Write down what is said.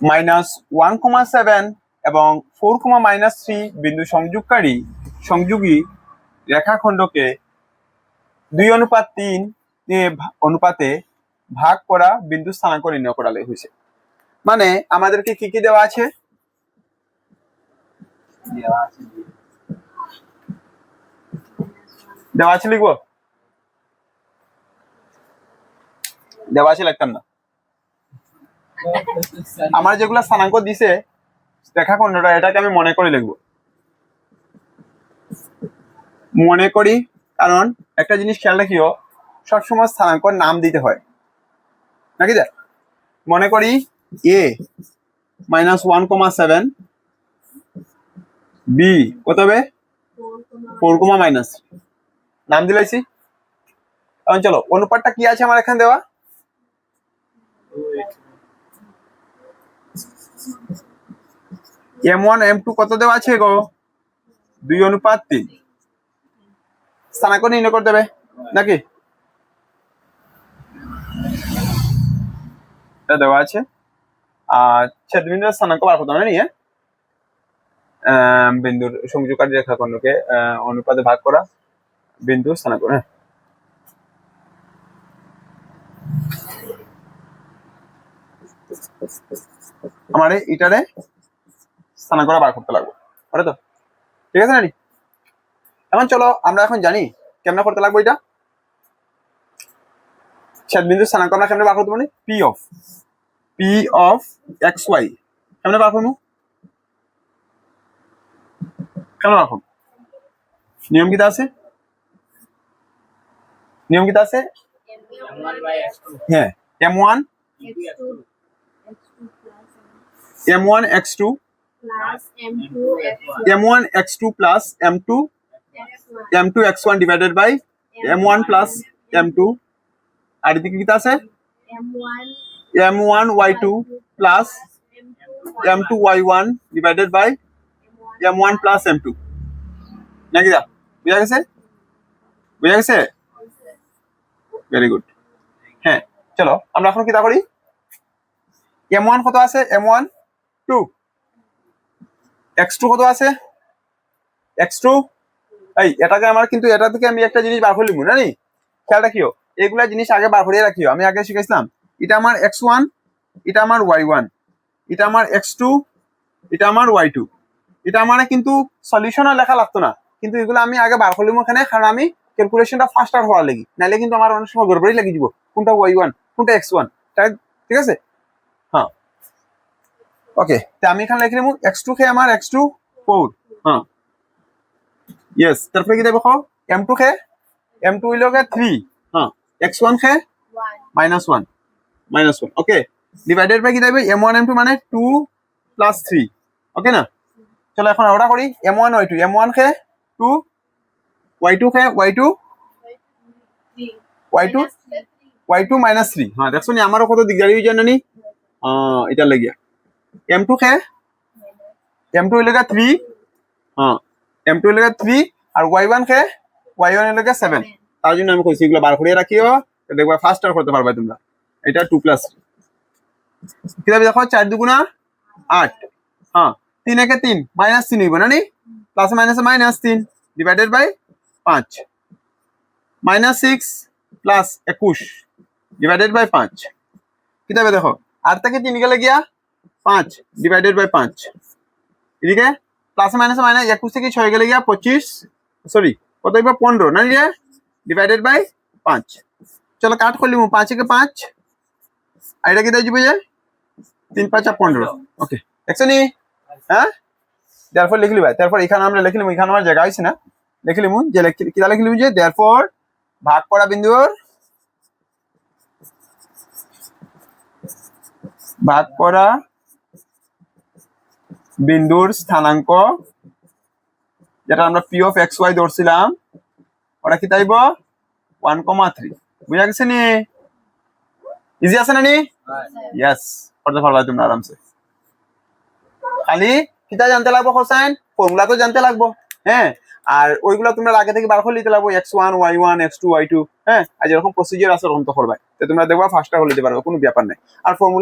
-1,7 এবং 4,-3 বিন্দু সংযোগী রেখাখণ্ডকে 2:3 অনুপাতে ভাগ করা বিন্দু স্থানাঙ্ক নির্ণয় করা হয়েছে। মানে আমাদেরকে কি কি দেওয়া আছে? দেওয়া আছে লিখবো, দেওয়া আছে লিখতাম না। আমার যেগুলা স্থানাঙ্ক দিছে রেখাখণ্ডটা, এটাকে আমি মনে করে লিখবো, মনে করি। কারণ একটা জিনিস খেয়াল রাখিও, সবসময় স্থানাঙ্কর নাম দিতে হয় নাকি? দেখ মনে করি a -1,7, b কত হবে 4, নাম দিলাইছি। এখন চলো অনুপাতটা কি আছে আমার এখানে দেওয়া, m1 m2 কত দেওয়া আছে গো? 2:3। স্থানাঙ্ক নির্ণয় করতে হবে নাকি? এটা দেওয়া আছে। আর ছেদবিন্দুর স্থানাঙ্ক বার করতে হবে না, বিন্দুর সংযোগকারী রেখাখণ্ডকে অনুপাতে ভাগ করা বিন্দুর স্থানাঙ্ক। হ্যাঁ, আমার এটারে স্থানাঙ্ক বার করতে লাগবে, ওটা তো ঠিক আছে না? এখন চলো আমরা এখন জানি কেমনে করতে লাগবে এটা। ছেদবিন্দুর স্থানাঙ্ক আমরা কেমনে বার করতে পারি? p of xy কেমনে বার করবো? কেন রাখো? নিয়ম কিতা আছে? নিয়ম কিতা আছে? হ্যাঁ, m1 x2 plus m2 x1 divided by m1 plus m2, আর এদিকে কিতা আছে? m1 y2 plus m2 y1 divided by m1 plus m2 নাকি? দা বুঝা গেছে? বুঝা গেছে? Very good. হ্যাঁ, চলো আমরা এখন কিতা করি। m1 কত আছে? m1 2, x2 কত আছে? x2 এই এটাকে আমার কিন্তু এটা থেকে আমি একটা জিনিস বার করে লিখব না, খেয়াল রাখিও এগুলা জিনিস আগে বার করে রাখিও। আমি আগে শিখাইছিলাম এটা আমার x1, এটা আমার y1, এটা আমার x2, এটা আমার y2। এটা আমার কিন্তু সলিউশনে লেখা লাগতো না, কিন্তু এগুলো আমি আগে বার করে লিখব এখানে, কারণ আমি ক্যালকুলেশনটা ফাস্টার হওয়ার লাগি, নাইলে কিন্তু আমার অনেক সময় গড়বড়ি লাগি যাব কোনটা y1 কোনটা x1, ঠিক আছে? হ্যাঁ, ওকে। তো আমি এখানে লিখে নেব x2 কে আমার x2 4। হ্যাঁ, ইয়েস। তারপরে কি দেবো? m2 কে m2 হইল 3। হ্যাঁ, x1 K -1 okay, divided by কি দেবে? m1 m2 মানে 2 plus 3, ওকে না? চলো এখন ওটা করি। m1 y2, m1 কে 2, y2 কে y2 -3। হ্যাঁ, দেখছো নি আমারও কত দিকদারি হয়ে যায় না? এটা লাগিয়া m2 কে m2 হইল 3। হ্যাঁ, m2 হইল 3 আর y1 কে y1 হইল 7। তার জন্য আমি কইছি এগুলো বার করে রাখিও, দেখবা ফাস্টার করতে পারবে তোমরা। এটা 2 plus কি হবে দেখো, 4 দুগুণা 8। হ্যাঁ, 3 একে 3 -3 হইব না? প্লাস মাইনাসে -3 divided by 5 -6 plus 21 divided by 5 কি হবে দেখো, 8 থেকে 3 গেলে গিয়া 5 ডিভাইডেড বাই 5, এদিকে প্লাস মাইনাসে -21 থেকে 6 গেলে গিয়া 25, সরি কত হইব 15 না? Divided by 5। চলো কাট করলি 5 একে 5 আর এটা কি দেব যে 3 5 15। ওকে, দেখছো নি? হ্যাঁ, দেয়ারফর লিখলি ভাই। তারপর এখানে আমরা লিখলিম, এখানে আমার জায়গা হইছে না, লিখলিম যে কিটা লিখলিম যে দেয়ারফর ভাগ করা বিন্দুর স্থানাঙ্ক, যেটা আমরা p of xy ধরছিলাম, ওটা কি তাইব 1,3। বুঝা গেছে নি? ইজি আছে না? ইয়েস, করতে পারবা তোমরা আরামসে। খালি কিটা জানতে লাগবো? কোসাইন ফর্মুলা তো জানতে লাগবো। হ্যাঁ, আর ওইগুলো তোমরা আগে থেকে বার করে নিতে লাগবো, x1 y1 x2 y2। হ্যাঁ, আর যেরকম প্রসিজার আছে ওরকম তো করবে, তো তোমরা দেখবা ফাস্টার হয়ে যেতে পারবে, কোনো ব্যাপার নাই। আর ফর্মুলা